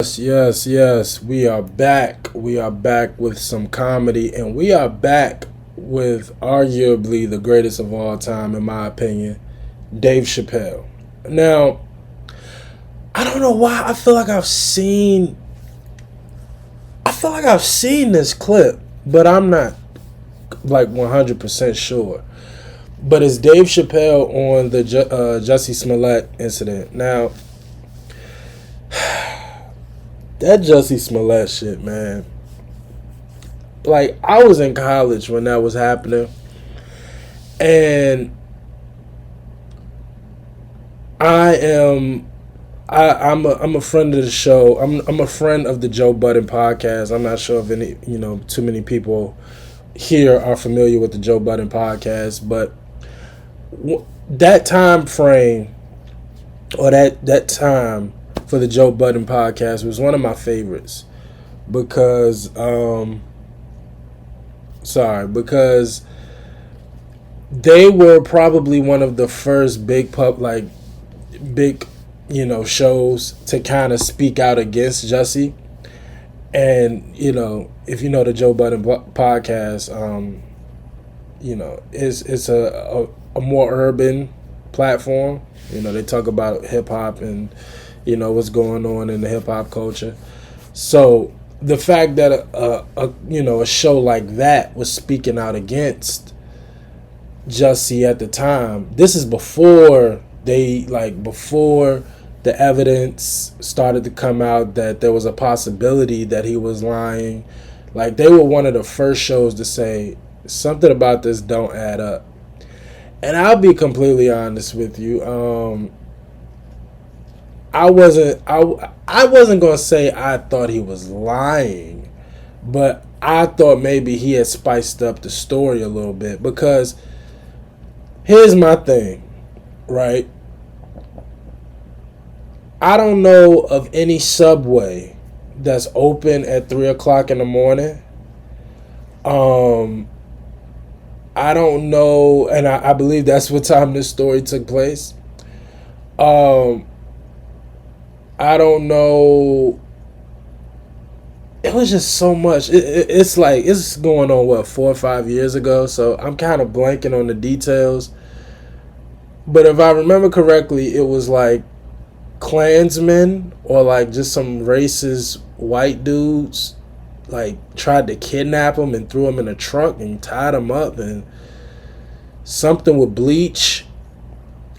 Yes. We are back. We are back with some comedy, and we are back with arguably the greatest of all time, in my opinion, Dave Chappelle. Now, I don't know why I feel like I've seen this clip, but I'm not like 100% sure. But it's Dave Chappelle on the Jussie Smollett incident. Now, that Jussie Smollett shit, man. Like, I was in college when that was happening, and I am I'm a friend of the show. I'm a friend of the Joe Budden podcast. I'm not sure if any too many people here are familiar with the Joe Budden podcast, but that time frame or that time for the Joe Budden podcast was one of my favorites because because they were probably one of the first big shows to kind of speak out against Jussie. And if you know the Joe Budden podcast, it's a more urban platform. They talk about hip hop and what's going on in the hip hop culture. So the fact that a show like that was speaking out against Jussie at the time, this is before before the evidence started to come out that there was a possibility that he was lying. Like, they were one of the first shows to say something about this don't add up. And I'll be completely honest with you. I wasn't gonna say I thought he was lying, but I thought maybe he had spiced up the story a little bit, because here's my thing, right? I don't know of any Subway that's open at 3 o'clock in the morning. I don't know, and I believe that's what time this story took place. I don't know. It was just so much. It's like, it's going on, what, 4 or 5 years ago, so I'm kind of blanking on the details. But if I remember correctly, it was like Klansmen or like just some racist white dudes like tried to kidnap him and threw him in a truck and tied him up and something with bleach,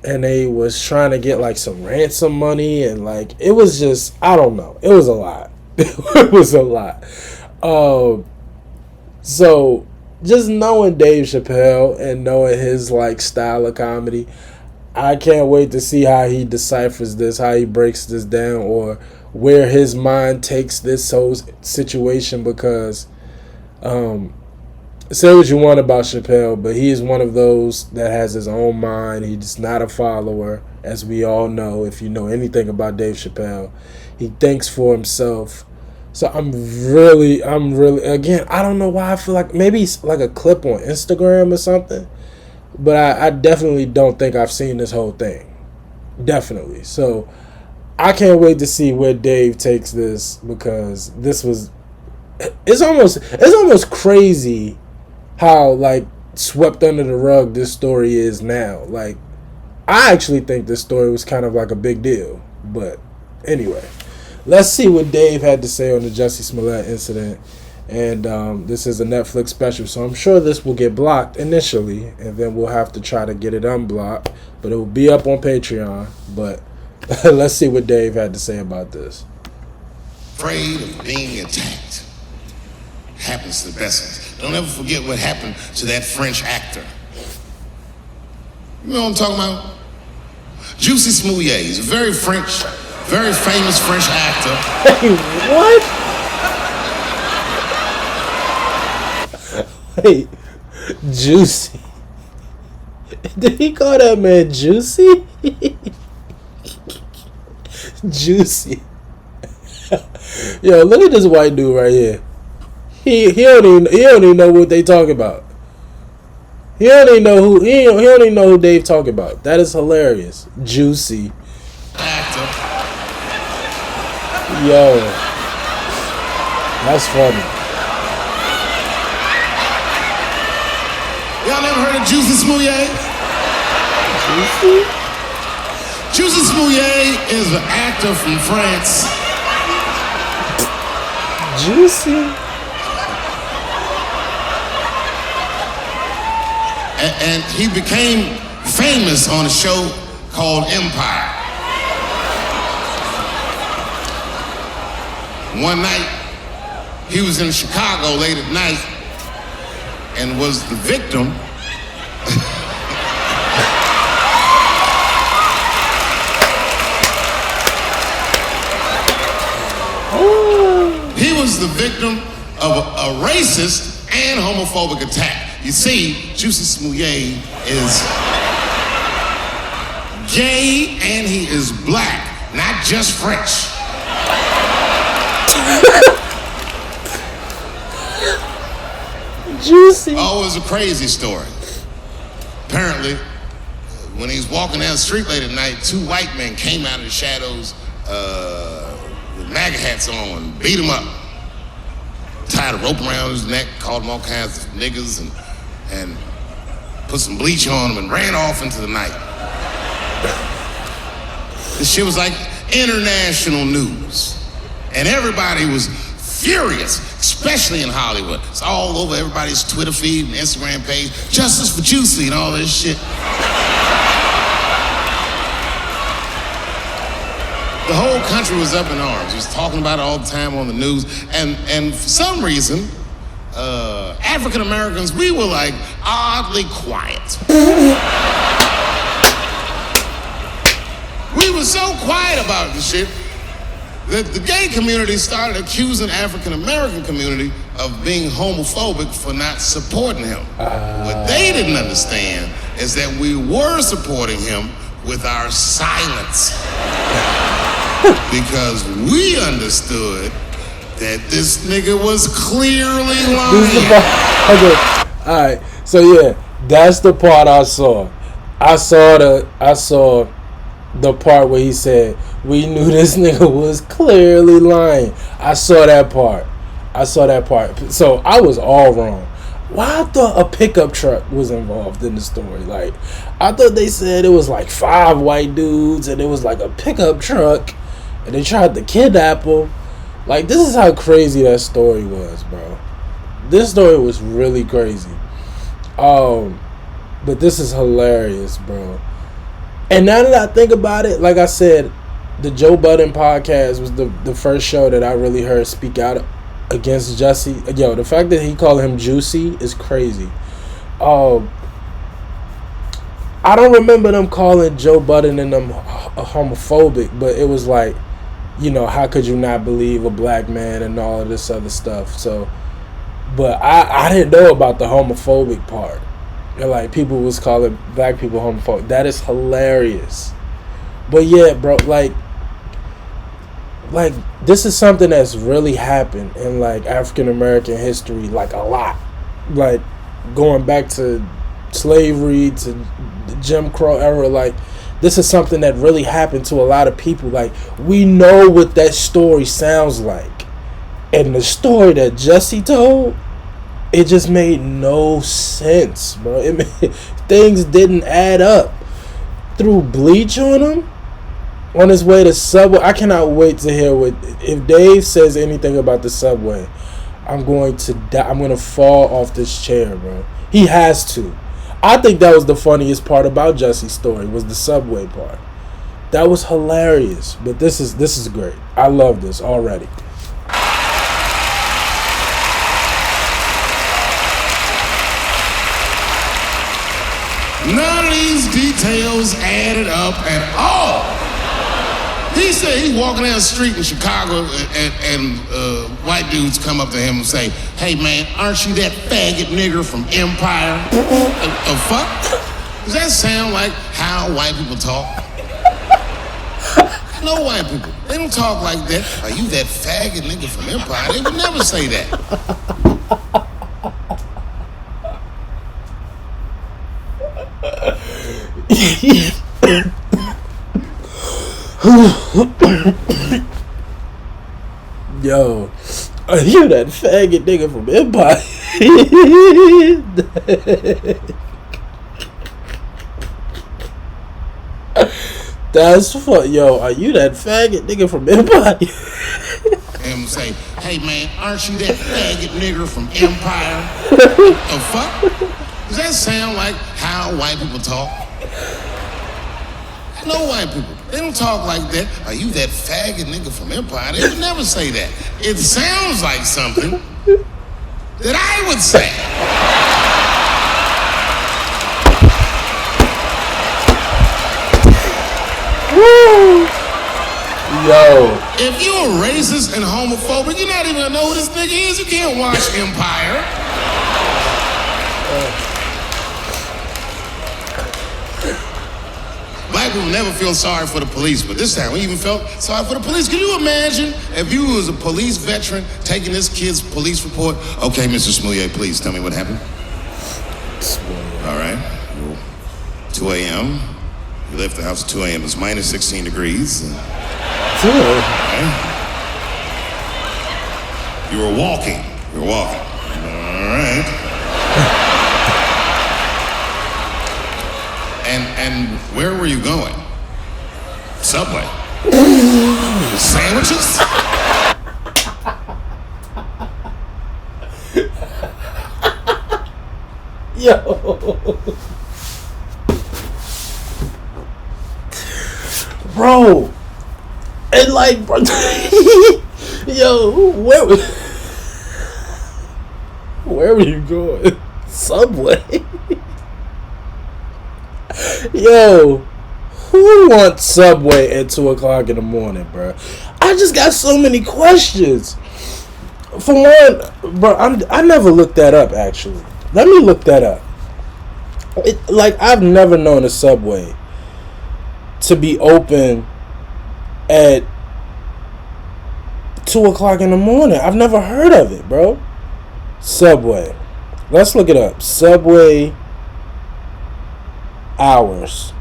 and they was trying to get like some ransom money, and like it was just, I don't know, it was a lot. It was a lot. So just knowing Dave Chappelle and knowing his like style of comedy, I can't wait to see how he deciphers this, how he breaks this down, or where his mind takes this whole situation. Because say what you want about Chappelle, but he is one of those that has his own mind. He's not a follower, as we all know. If you know anything about Dave Chappelle, he thinks for himself. So I'm really, again, I don't know why I feel like maybe it's like a clip on Instagram or something, but I definitely don't think I've seen this whole thing. Definitely. So I can't wait to see where Dave takes this, because it's almost crazy how like swept under the rug this story is now. Like, I actually think this story was kind of like a big deal. But anyway, let's see what Dave had to say on the Jussie Smollett incident. And this is a Netflix special, so I'm sure this will get blocked initially, and then we'll have to try to get it unblocked. But it will be up on Patreon. But let's see what Dave had to say about this. Afraid of being attacked. Happens to the best of us. Don't ever forget what happened to that French actor. You know what I'm talking about? Jussie Smollett. He's a very famous French actor. Hey, what? Wait, Jussie? Did he call that man Jussie? Jussie. Yo, look at this white dude right here. He don't even know what they talking about. He don't even know who Dave talking about. That is hilarious. Jussie. Actor. Yo, that's funny. Y'all never heard of Jussie Smullet? Jussie? Jussie Smullet is an actor from France. Jussie? And he became famous on a show called Empire. One night, he was in Chicago late at night and was the victim he was the victim of a racist and homophobic attack. You see, Jussie Smullet is gay and he is black, not just French. Jussie. Oh, it was a crazy story. Apparently, when he was walking down the street late at night, two white men came out of the shadows with MAGA hats on and beat him up. Tied a rope around his neck, called him all kinds of niggas, and put some bleach on him and ran off into the night. This shit was like international news. And everybody was furious, especially in Hollywood. It's all over everybody's Twitter feed and Instagram page. Justice for Jussie and all this shit. The whole country was up in arms. He was talking about it all the time on the news. And for some reason, African Americans, we were like oddly quiet. We were so quiet about this shit that the gay community started accusing African American community of being homophobic for not supporting him. What they didn't understand is that we were supporting him with our silence. Because we understood that this nigga was clearly lying. Okay, alright. So yeah, that's the part I saw. I saw the part where he said, we knew this nigga was clearly lying. I saw that part. So I was all wrong. Why I thought a pickup truck was involved in the story. Like, I thought they said it was like 5 white dudes and it was like a pickup truck and they tried to kidnap him. Like, this is how crazy that story was, bro. This story was really crazy. But this is hilarious, bro. And now that I think about it, like I said, the Joe Budden podcast was the first show that I really heard speak out against Jussie. Yo, the fact that he called him Jussie is crazy. I don't remember them calling Joe Budden and them homophobic, but it was like, you know, how could you not believe a black man and all of this other stuff. So, but I didn't know about the homophobic part. Like, people was calling black people homophobic. That is hilarious. But yeah, bro, like this is something that's really happened in like African American history, like a lot. Like, going back to slavery, to the Jim Crow era, like, this is something that really happened to a lot of people. Like, we know what that story sounds like. And the story that Jussie told, it just made no sense, bro. Things didn't add up. Threw bleach on him on his way to Subway. I cannot wait to hear if Dave says anything about the Subway. I'm going to die. I'm going to fall off this chair, bro. He has to. I think that was the funniest part about Jussie's story, was the Subway part. That was hilarious. But this is great. I love this already. None of these details added up at all. He said he walking down the street in Chicago and white dudes come up to him and say, hey man, aren't you that faggot nigger from Empire? Fuck? Does that sound like how white people talk? No white people. They don't talk like that. Are you that faggot nigger from Empire? They would never say that. Yo, are you that faggot nigga from Empire? That's fun. Yo, are you that faggot nigga from Empire? And say, hey man, aren't you that faggot nigger from Empire? The fuck? Does that sound like how white people talk? No white people. They don't talk like that. Are you that faggot nigga from Empire? They would never say that. It sounds like something that I would say. Woo! Yo. If you're racist and homophobic, you're not even gonna know who this nigga is. You can't watch Empire. Black people never feel sorry for the police, but this time we even felt sorry for the police. Can you imagine if you was a police veteran taking this kid's police report? Okay, Mr. Smullet, please tell me what happened. All right. 2 a.m. You left the house at 2 a.m. It's minus 16 degrees. Okay. You were walking. You were walking. All right. And where were you going? Subway. Sandwiches? Yo. Bro. And like, bro. Yo, where were you going? Subway. Yo, who wants Subway at 2 o'clock in the morning, bro? I just got so many questions. For one, bro, I never looked that up, actually. Let me look that up. I've never known a Subway to be open at 2 o'clock in the morning. I've never heard of it, bro. Subway. Let's look it up. Subway hours.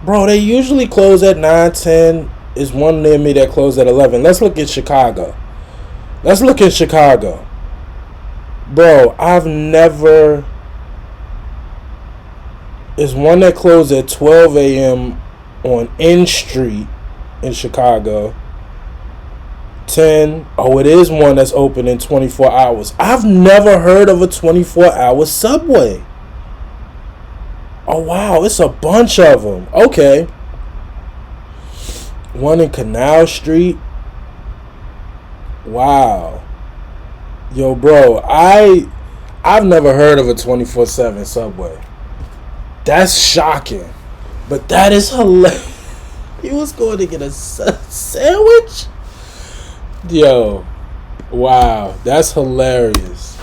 Bro, they usually close at 9, 10. There's one near me that closed at 11. Let's look at Chicago. Bro, I've never... There's one that closed at 12 a.m. on N Street in Chicago. 10. Oh, it is one that's open in 24 hours. I've never heard of a 24-hour Subway. Oh, wow. It's a bunch of them. Okay. One in Canal Street. Wow. Yo, bro. I've never heard of a 24/7 Subway. That's shocking. But that is hilarious. He was going to get a sandwich? Yo. Wow. That's hilarious.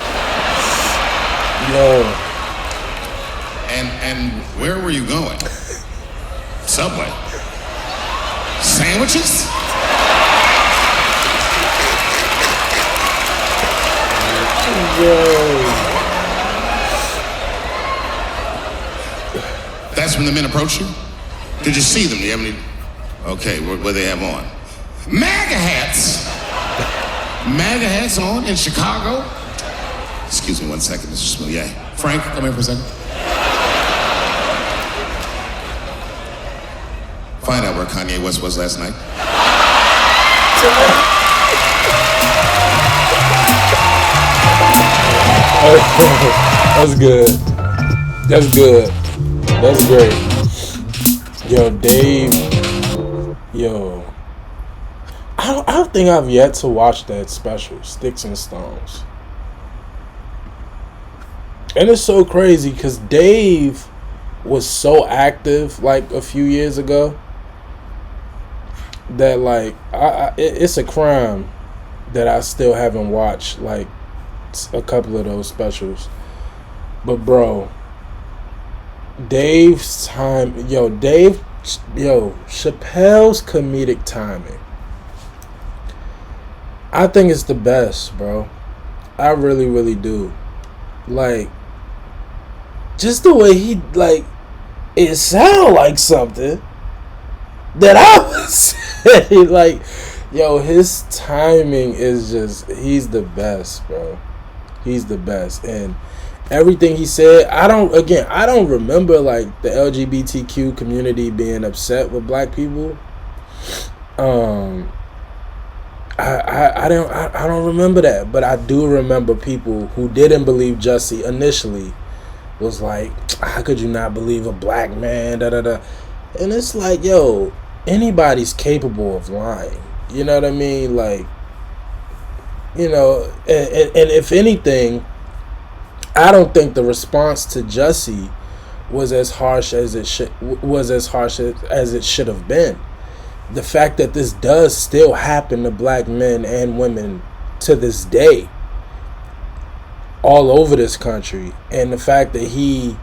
Yo. And where were you going? Subway. Sandwiches? Yo. That's when the men approached you? Did you see them? Do you have any? Okay, what they have on? MAGA hats. MAGA hats on in Chicago. Excuse me one second, Mr. Smullet. Frank, come here for a second. Find out where Kanye West was last night. That's good. That's great. Yo, Dave. Yo. I don't think I've yet to watch that special, Sticks and Stones. And it's so crazy because Dave was so active like a few years ago that like it's a crime that I still haven't watched like a couple of those specials. But bro, Chappelle's comedic timing, I think it's the best, bro. I really, really do. Like, just the way he, like, it sound like something that I would say. Like, Yo, his timing is he's the best, bro. He's the best. And everything he said, I don't remember like the LGBTQ community being upset with black people. Um, I don't remember that, but I do remember people who didn't believe Jussie initially was like, how could you not believe a black man? Da da da. And it's like, yo, anybody's capable of lying. You know what I mean? Like, and if anything, I don't think the response to Jussie was as harsh as it should have been. The fact that this does still happen to black men and women to this day, all over this country, and the fact that he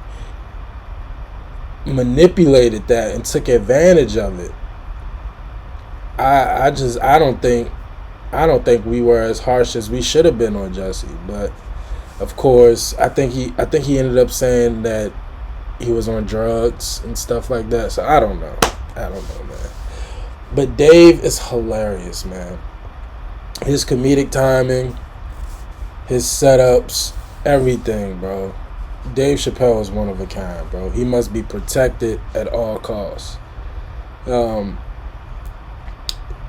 manipulated that and took advantage of it, I don't think we were as harsh as we should have been on Jussie. But of course, I think he ended up saying that he was on drugs and stuff like that. So I don't know, man. But Dave is hilarious, man. His comedic timing, his setups, everything, bro. Dave Chappelle is one of a kind, bro. He must be protected at all costs.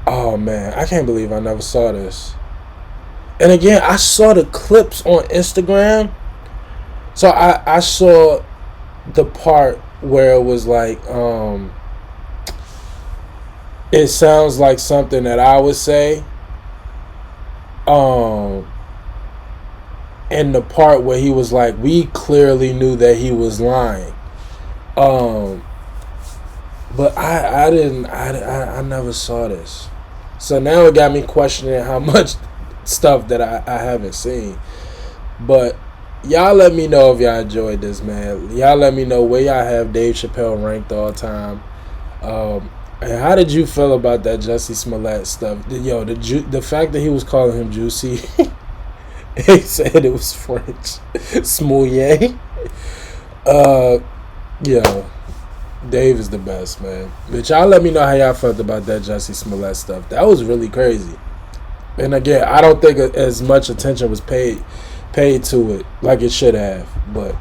Oh man, I can't believe I never saw this. And again, I saw the clips on Instagram. So I saw the part where it was like, it sounds like something that I would say. And the part where he was like, we clearly knew that he was lying. But I never saw this. So now it got me questioning how much stuff that I haven't seen. But y'all let me know if y'all enjoyed this, man. Y'all let me know where y'all have Dave Chappelle ranked all time. And how did you feel about that Jussie Smollett stuff? Yo, the fact that he was calling him Juicy, he said it was French. Smullet. Yo, Dave is the best, man. But y'all let me know how y'all felt about that Jussie Smollett stuff. That was really crazy. And again, I don't think as much attention was paid to it like it should have. But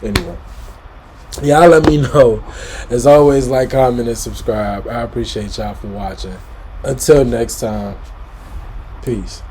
anyway, y'all let me know. As always, like, comment, and subscribe. I appreciate y'all for watching. Until next time, peace.